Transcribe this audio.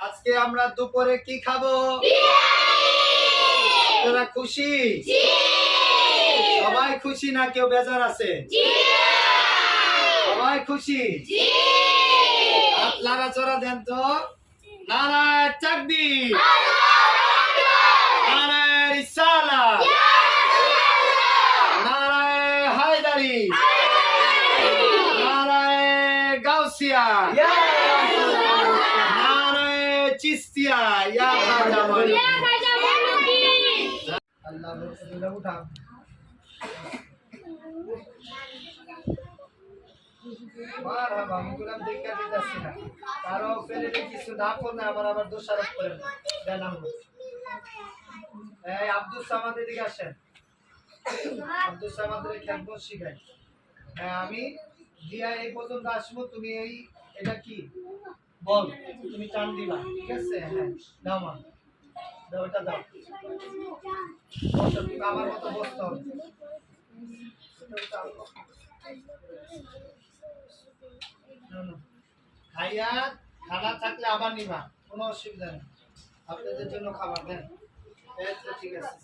আজকে আমরা দুপুরে কি খাবো? তোরা খুশি? সবাই খুশি না কেউ বেজার আছে? সবাই খুশি? হাত নাড়াচড়া দেন তো। নারায়ে তাকবীর, নারায়ে রিসালাত, নারায়ে হায়দারি, নারায়ে গাউসিয়া, নারায়ে চিস্তিয়া, ইয়া খাজা মঈনুদ্দিন। আল্লাহ বলতে উঠাও। মারহাবা, আমি গুলাম দেখা দিতেছি না। কারো পেলে কিছু না করলে আবার দোষারোপ করেন না। দেন আমরা। এই আব্দুল সামাদ এদিকে আসেন। আব্দুল সামাদের খেলবো শিখাই। হ্যাঁ, আমি দিয়া এই পর্যন্ত আসবো, তুমি এটা কি বল, তুমি টান দিবা, ঠিক আছে? হ্যাঁ, দাও মা, দাও, ওটা দাও। বসো, তুমি আমার মতো বসতে হবে। খাইয়া খানা থাকলে আবার নিবা, কোনো অসুবিধা নেই। আপনাদের জন্য খাবার দেন। ঠিক আছে।